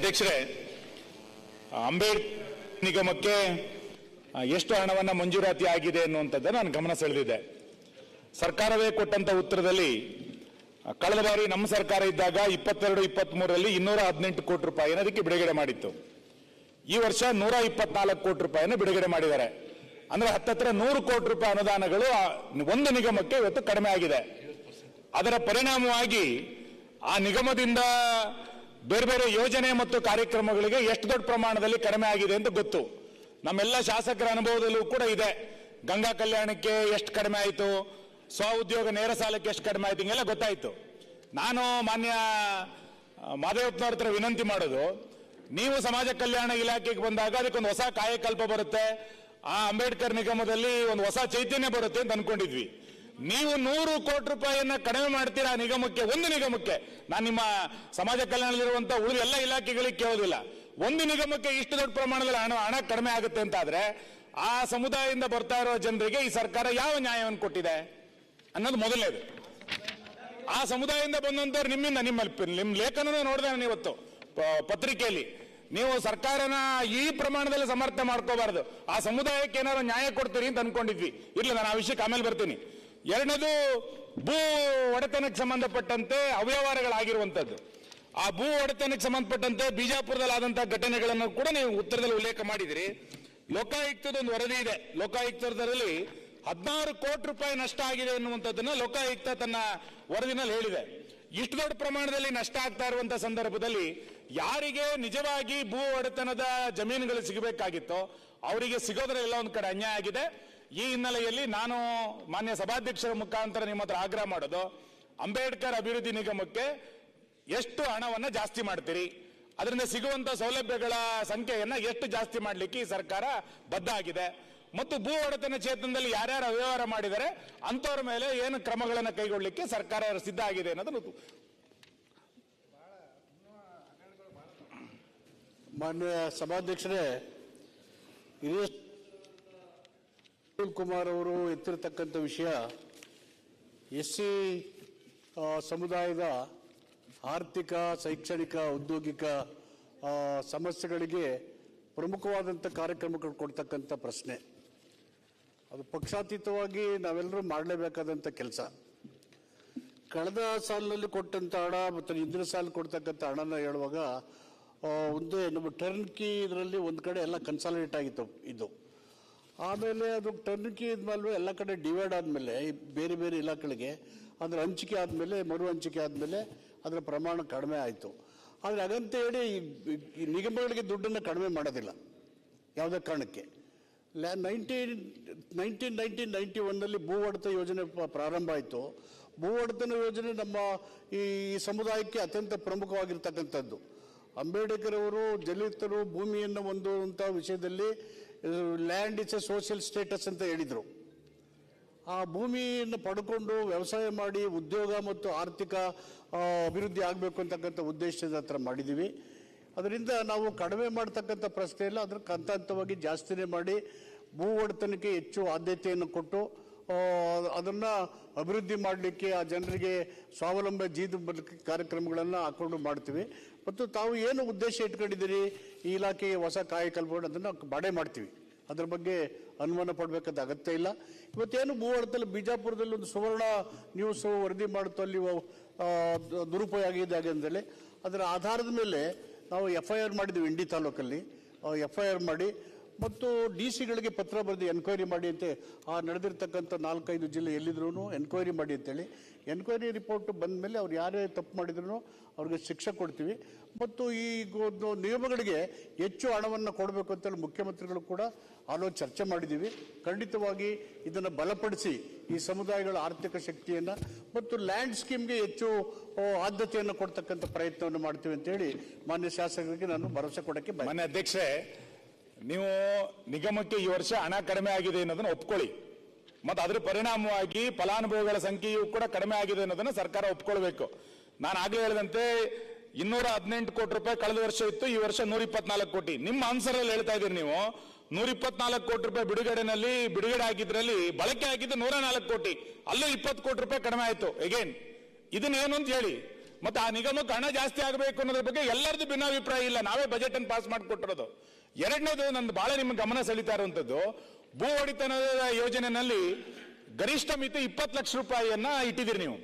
ಅಧ್ಯಕ್ಷರೇ, ಅಂಬೇಡ್ಕರ್ ನಿಗಮಕ್ಕೆ ಎಷ್ಟು ಹಣವನ್ನು ಮಂಜೂರಾತಿ ಆಗಿದೆ ಅನ್ನುವಂಥದ್ದು ನಾನು ಗಮನ ಸೆಳೆದಿದೆ. ಸರ್ಕಾರವೇ ಕೊಟ್ಟಂತ ಉತ್ತರದಲ್ಲಿ ಕಳೆದ ಬಾರಿ ನಮ್ಮ ಸರ್ಕಾರ ಇದ್ದಾಗ 22-23ರಲ್ಲಿ 218 ಕೋಟಿ ರೂಪಾಯಿನ ಅದಕ್ಕೆ ಬಿಡುಗಡೆ ಮಾಡಿತ್ತು. ಈ ವರ್ಷ 124 ಕೋಟಿ ರೂಪಾಯಿನ ಬಿಡುಗಡೆ ಮಾಡಿದ್ದಾರೆ. ಅಂದ್ರೆ ಹತ್ತತ್ರ 100 ಕೋಟಿ ರೂಪಾಯಿ ಅನುದಾನಗಳು ಒಂದು ನಿಗಮಕ್ಕೆ ಇವತ್ತು ಕಡಿಮೆ ಆಗಿದೆ. ಅದರ ಪರಿಣಾಮವಾಗಿ ಆ ನಿಗಮದಿಂದ ಬೇರೆ ಬೇರೆ ಯೋಜನೆ ಮತ್ತು ಕಾರ್ಯಕ್ರಮಗಳಿಗೆ ಎಷ್ಟು ದೊಡ್ಡ ಪ್ರಮಾಣದಲ್ಲಿ ಕಡಿಮೆ ಆಗಿದೆ ಅಂತ ಗೊತ್ತು. ನಮ್ಮೆಲ್ಲ ಶಾಸಕರ ಅನುಭವದಲ್ಲೂ ಕೂಡ ಇದೆ. ಗಂಗಾ ಕಲ್ಯಾಣಕ್ಕೆ ಎಷ್ಟು ಕಡಿಮೆ ಆಯಿತು, ಸ್ವ ಉದ್ಯೋಗ ನೇರ ಸಾಲಕ್ಕೆ ಎಷ್ಟು ಕಡಿಮೆ ಆಯ್ತು, ಹಿಂಗೆಲ್ಲ ಗೊತ್ತಾಯ್ತು. ನಾನು ಮಾನ್ಯ ಮಾದೇವಪ್ಪನವ್ರ ಹತ್ರ ವಿನಂತಿ ಮಾಡೋದು, ನೀವು ಸಮಾಜ ಕಲ್ಯಾಣ ಇಲಾಖೆಗೆ ಬಂದಾಗ ಅದಕ್ಕೊಂದು ಹೊಸ ಕಾಯಕಲ್ಪ ಬರುತ್ತೆ, ಆ ಅಂಬೇಡ್ಕರ್ ನಿಗಮದಲ್ಲಿ ಒಂದು ಹೊಸ ಚೈತನ್ಯ ಬರುತ್ತೆ ಅಂತ ಅನ್ಕೊಂಡಿದ್ವಿ. ನೀವು 100 ಕೋಟಿ ರೂಪಾಯಿಯನ್ನ ಕಡಿಮೆ ಮಾಡ್ತೀರಾ ನಿಗಮಕ್ಕೆ, ಒಂದು ನಿಗಮಕ್ಕೆ. ನಾನು ನಿಮ್ಮ ಸಮಾಜ ಕಲ್ಯಾಣದಲ್ಲಿರುವಂತಹ ಉಳಿದ ಎಲ್ಲ ಇಲಾಖೆಗಳಿಗೆ ಕೇಳೋದಿಲ್ಲ. ಒಂದು ನಿಗಮಕ್ಕೆ ಇಷ್ಟು ದೊಡ್ಡ ಪ್ರಮಾಣದಲ್ಲಿ ಹಣ ಕಡಿಮೆ ಆಗುತ್ತೆ ಅಂತ ಆದ್ರೆ ಆ ಸಮುದಾಯದಿಂದ ಬರ್ತಾ ಇರೋ ಜನರಿಗೆ ಈ ಸರ್ಕಾರ ಯಾವ ನ್ಯಾಯವನ್ನು ಕೊಟ್ಟಿದೆ ಅನ್ನೋದು ಮೊದಲನೇದು. ಆ ಸಮುದಾಯದಿಂದ ಬಂದಂತವ್ರು ನಿಮ್ಮ ಲೇಖನ ನೋಡಿದೆ ನಾನು ಇವತ್ತು ಪತ್ರಿಕೆಯಲ್ಲಿ. ನೀವು ಸರ್ಕಾರನ ಈ ಪ್ರಮಾಣದಲ್ಲಿ ಸಮರ್ಥ ಮಾಡ್ಕೋಬಾರ್ದು, ಆ ಸಮುದಾಯಕ್ಕೆ ಏನಾದ್ರು ನ್ಯಾಯ ಕೊಡ್ತೀರಿ ಅಂತ ಅನ್ಕೊಂಡಿದ್ವಿ. ಇರ್ಲಿ, ನಾನು ಆ ವಿಷಯಕ್ಕೆ ಆಮೇಲೆ ಬರ್ತೀನಿ. ಎರಡನೇದು, ಭೂ ಒಡೆತನಕ್ಕೆ ಸಂಬಂಧಪಟ್ಟಂತೆ ಅವ್ಯವಹಾರಗಳಾಗಿರುವಂತದ್ದು. ಆ ಭೂ ಒಡೆತನಕ್ಕೆ ಸಂಬಂಧಪಟ್ಟಂತೆ ಬಿಜಾಪುರದಲ್ಲಿ ಆದಂತಹ ಘಟನೆಗಳನ್ನು ಕೂಡ ನೀವು ಉತ್ತರದಲ್ಲಿ ಉಲ್ಲೇಖ ಮಾಡಿದಿರಿ. ಲೋಕಾಯುಕ್ತದೊಂದು ವರದಿ ಇದೆ. ಲೋಕಾಯುಕ್ತದಲ್ಲಿ 16 ಕೋಟಿ ರೂಪಾಯಿ ನಷ್ಟ ಆಗಿದೆ ಎನ್ನುವಂಥದ್ದನ್ನ ಲೋಕಾಯುಕ್ತ ತನ್ನ ವರದಿನಲ್ಲಿ ಹೇಳಿದೆ. ಇಷ್ಟು ದೊಡ್ಡ ಪ್ರಮಾಣದಲ್ಲಿ ನಷ್ಟ ಆಗ್ತಾ ಇರುವಂತಹ ಸಂದರ್ಭದಲ್ಲಿ ಯಾರಿಗೆ ನಿಜವಾಗಿ ಭೂ ಒಡೆತನದ ಜಮೀನುಗಳು ಸಿಗಬೇಕಾಗಿತ್ತೋ ಅವರಿಗೆ ಸಿಗೋದ್ರೆಲ್ಲ ಒಂದು ಕಡೆ ಅನ್ಯಾಯ ಆಗಿದೆ. ಈ ಹಿನ್ನೆಲೆಯಲ್ಲಿ ನಾನು ಮಾನ್ಯ ಸಭಾಧ್ಯಕ್ಷರ ಮುಖಾಂತರ ನಿಮ್ಮ ಹತ್ರ ಆಗ್ರಹ ಮಾಡೋದು, ಅಂಬೇಡ್ಕರ್ ಅಭಿವೃದ್ಧಿ ನಿಗಮಕ್ಕೆ ಎಷ್ಟು ಹಣವನ್ನ ಜಾಸ್ತಿ ಮಾಡ್ತೀರಿ, ಅದರಿಂದ ಸಿಗುವಂತ ಸೌಲಭ್ಯಗಳ ಸಂಖ್ಯೆಯನ್ನ ಎಷ್ಟು ಜಾಸ್ತಿ ಮಾಡಲಿಕ್ಕೆ ಈ ಸರ್ಕಾರ ಬದ್ಧ ಆಗಿದೆ, ಮತ್ತು ಭೂ ಒಡೆತನ ಕ್ಷೇತ್ರದಲ್ಲಿ ಯಾರ್ಯಾರು ಅವ್ಯವಹಾರ ಮಾಡಿದರೆ ಅಂತವ್ರ ಮೇಲೆ ಏನು ಕ್ರಮಗಳನ್ನು ಕೈಗೊಳ್ಳಲಿಕ್ಕೆ ಸರ್ಕಾರ ಸಿದ್ಧ ಆಗಿದೆ ಅನ್ನೋದು. ಮಾನ್ಯ ಸಭಾಧ್ಯಕ್ಷರೇ, ಕುಮಾರ್ ಅವರು ಎತ್ತಿರತಕ್ಕಂಥ ವಿಷಯ ಎಸ್ಸಿ ಸಮುದಾಯದ ಆರ್ಥಿಕ, ಶೈಕ್ಷಣಿಕ, ಔದ್ಯೋಗಿಕ ಸಮಸ್ಯೆಗಳಿಗೆ ಪ್ರಮುಖವಾದಂಥ ಕಾರ್ಯಕ್ರಮಗಳು ಕೊಡ್ತಕ್ಕಂಥ ಪ್ರಶ್ನೆ. ಅದು ಪಕ್ಷಾತೀತವಾಗಿ ನಾವೆಲ್ಲರೂ ಮಾಡಲೇಬೇಕಾದಂಥ ಕೆಲಸ. ಕಳೆದ ಸಾಲಿನಲ್ಲಿ ಕೊಟ್ಟಂಥ ಹಣ ಮತ್ತು ಹಿಂದಿನ ಸಾಲ ಕೊಡ್ತಕ್ಕಂಥ ಹಣನ ಹೇಳುವಾಗ ಒಂದು ನಮ್ಮ ಟರ್ನ್ ಕಿ ಇದರಲ್ಲಿ ಒಂದು ಕಡೆ ಎಲ್ಲ ಕನ್ಸಾಲಿಡೇಟ್ ಆಗಿತ್ತು ಇದು. ಆಮೇಲೆ ಅದು ಟರ್ನ್ ಕಿ ಇದ್ಮೇಲೆ ಎಲ್ಲ ಕಡೆ ಡಿವೈಡ್ ಆದಮೇಲೆ ಬೇರೆ ಬೇರೆ ಇಲಾಖೆಗಳಿಗೆ ಅದರ ಹಂಚಿಕೆ ಆದಮೇಲೆ, ಮರು ಹಂಚಿಕೆ ಆದಮೇಲೆ ಅದರ ಪ್ರಮಾಣ ಕಡಿಮೆ ಆಯಿತು. ಆದರೆ ಹಾಗಂತ ಹೇಳಿ ಈ ನಿಗಮಗಳಿಗೆ ದುಡ್ಡನ್ನು ಕಡಿಮೆ ಮಾಡೋದಿಲ್ಲ ಯಾವುದೇ ಕಾರಣಕ್ಕೆ. 1991ನಲ್ಲಿ ಭೂ ಒಡೆತ ಯೋಜನೆ ಪ್ರಾರಂಭ ಆಯಿತು. ಭೂ ಒಡೆತನ ಯೋಜನೆ ನಮ್ಮ ಈ ಸಮುದಾಯಕ್ಕೆ ಅತ್ಯಂತ ಪ್ರಮುಖವಾಗಿರ್ತಕ್ಕಂಥದ್ದು. ಅಂಬೇಡ್ಕರ್ ಅವರು ದಲಿತರು ಭೂಮಿಯನ್ನು ಹೊಂದುವಂಥ ವಿಷಯದಲ್ಲಿ land is A social status ಅಂತ ಹೇಳಿದರು. ಆ ಭೂಮಿಯನ್ನು ಪಡ್ಕೊಂಡು ವ್ಯವಸಾಯ ಮಾಡಿ ಉದ್ಯೋಗ ಮತ್ತು ಆರ್ಥಿಕ ಅಭಿವೃದ್ಧಿ ಆಗಬೇಕು ಅಂತಕ್ಕಂಥ ಉದ್ದೇಶದ ಹತ್ರ ಮಾಡಿದ್ದೀವಿ. ಅದರಿಂದ ನಾವು ಕಡಿಮೆ ಮಾಡ್ತಕ್ಕಂಥ ಪ್ರಶ್ನೆ ಇಲ್ಲ, ಅದರ ಹಂತ ಹಂತವಾಗಿ ಜಾಸ್ತಿನೇ ಮಾಡಿ ಭೂ ಒಡೆತನಕ್ಕೆ ಹೆಚ್ಚು ಆದ್ಯತೆಯನ್ನು ಕೊಟ್ಟು ಅದನ್ನು ಅಭಿವೃದ್ಧಿ ಮಾಡಲಿಕ್ಕೆ, ಆ ಜನರಿಗೆ ಸ್ವಾವಲಂಬ ಜೀವನ ಕಾರ್ಯಕ್ರಮಗಳನ್ನು ಹಾಕೊಂಡು ಮಾಡ್ತೀವಿ. ಮತ್ತು ತಾವು ಏನು ಉದ್ದೇಶ ಇಟ್ಕೊಂಡಿದ್ದೀರಿ ಈ ಇಲಾಖೆಗೆ ಹೊಸ ಕಾಯಕಲ್ಪಗಳು, ಅದನ್ನು ಮಾಡೇ ಮಾಡ್ತೀವಿ. ಅದ್ರ ಬಗ್ಗೆ ಅನುಮಾನ ಪಡಬೇಕಾದ ಅಗತ್ಯ ಇಲ್ಲ. ಇವತ್ತೇನು ಭೂ ಒಡೆತಲ್ಲಿ ಬಿಜಾಪುರದಲ್ಲಿ ಒಂದು ಸುವರ್ಣ ನ್ಯೂಸ್ ವರದಿ ಮಾಡುತ್ತೋ ಅಲ್ಲಿ ದುರುಪಯೋಗ ಆಗಿದೆ ಅಂತೇಳಿ ಅದರ ಆಧಾರದ ಮೇಲೆ ನಾವು FIR ಮಾಡಿದ್ದೀವಿ. ಇಂಡಿ ತಾಲೂಕಲ್ಲಿ FIR ಮಾಡಿ ಮತ್ತು DC ಗಳಿಗೆ ಪತ್ರ ಬರೆದು ಎನ್ಕ್ವೈರಿ ಮಾಡಿ ಅಂತ, ಆ ನಡೆದಿರ್ತಕ್ಕಂಥ 4-5 ಜಿಲ್ಲೆ ಎಲ್ಲಿದ್ರು ಎನ್ಕ್ವೈರಿ ಮಾಡಿ ಅಂತೇಳಿ. ಎನ್ಕ್ವೈರಿ ರಿಪೋರ್ಟ್ ಬಂದ ಮೇಲೆ ಅವ್ರು ಯಾರೇ ತಪ್ಪು ಮಾಡಿದ್ರು ಅವ್ರಿಗೆ ಶಿಕ್ಷೆ ಕೊಡ್ತೀವಿ. ಮತ್ತು ಈ ನಿಗಮಗಳಿಗೆ ಹೆಚ್ಚು ಹಣವನ್ನು ಕೊಡಬೇಕು ಅಂತೇಳಿ ಮುಖ್ಯಮಂತ್ರಿಗಳು ಕೂಡ ಚರ್ಚೆ ಮಾಡಿದ್ದೀವಿ. ಖಂಡಿತವಾಗಿ ಇದನ್ನು ಬಲಪಡಿಸಿ ಈ ಸಮುದಾಯಗಳ ಆರ್ಥಿಕ ಶಕ್ತಿಯನ್ನು ಮತ್ತು ಲ್ಯಾಂಡ್ ಸ್ಕೀಮ್ಗೆ ಹೆಚ್ಚು ಆದ್ಯತೆಯನ್ನು ಕೊಡ್ತಕ್ಕಂಥ ಪ್ರಯತ್ನವನ್ನು ಮಾಡ್ತೀವಿ ಅಂತೇಳಿ ಮಾನ್ಯ ಶಾಸಕರಿಗೆ ನಾನು ಭರವಸೆ ಕೊಡೋಕ್ಕೆ ಮಾನ್ಯ ಅಧ್ಯಕ್ಷರೇ, ನೀವು ನಿಗಮಕ್ಕೆ ಈ ವರ್ಷ ಹಣ ಕಡಿಮೆ ಆಗಿದೆ ಅನ್ನೋದನ್ನ ಒಪ್ಕೊಳ್ಳಿ, ಮತ್ತು ಅದರ ಪರಿಣಾಮವಾಗಿ ಫಲಾನುಭವಿಗಳ ಸಂಖ್ಯೆಯೂ ಕೂಡ ಕಡಿಮೆ ಆಗಿದೆ ಅನ್ನೋದನ್ನ ಸರ್ಕಾರ ಒಪ್ಕೊಳ್ಬೇಕು. ನಾನು ಆಗ್ಲೇ ಹೇಳಿದಂತೆ 218 ಕೋಟಿ ರೂಪಾಯಿ ಕಳೆದ ವರ್ಷ ಇತ್ತು, ಈ ವರ್ಷ 124 ಕೋಟಿ. ನಿಮ್ಮ ಆನ್ಸರ್ ಅಲ್ಲಿ ಹೇಳ್ತಾ ಇದ್ದೀರಿ ನೀವು 124 ಕೋಟಿ ರೂಪಾಯಿ ಬಿಡುಗಡೆ ಆಗಿದ್ರಲ್ಲಿ ಬಳಕೆ ಆಗಿದ್ದು 104 ಕೋಟಿ, ಅಲ್ಲೂ 20 ಕೋಟಿ ರೂಪಾಯಿ ಕಡಿಮೆ ಆಯ್ತು. ಅಗೇನ್ ಇದನ್ನ ಏನು ಅಂತ ಹೇಳಿ, ಮತ್ತೆ ಆ ನಿಗಮಕ್ಕೆ ಹಣ ಜಾಸ್ತಿ ಆಗಬೇಕು ಅನ್ನೋದ್ರ ಬಗ್ಗೆ ಎಲ್ಲರದ್ದು ಭಿನ್ನಾಭಿಪ್ರಾಯ ಇಲ್ಲ, ನಾವೇ ಬಜೆಟ್ ಅನ್ನು ಪಾಸ್ ಮಾಡಿಕೊಟ್ಟಿರೋದು. ಎರಡನೇದು ನಂದು ಬಹಳ ನಿಮ್ಮ ಗಮನ ಸೆಳೀತಾ ಇರುವಂತದ್ದು, ಭೂ ಒಡೆತನದ ಯೋಜನೆಯಲ್ಲಿ ಗರಿಷ್ಠ ಮಿತಿ 20 ಲಕ್ಷ ರೂಪಾಯಿಯನ್ನ ಇಟ್ಟಿದ್ದೀರಿ ನೀವು.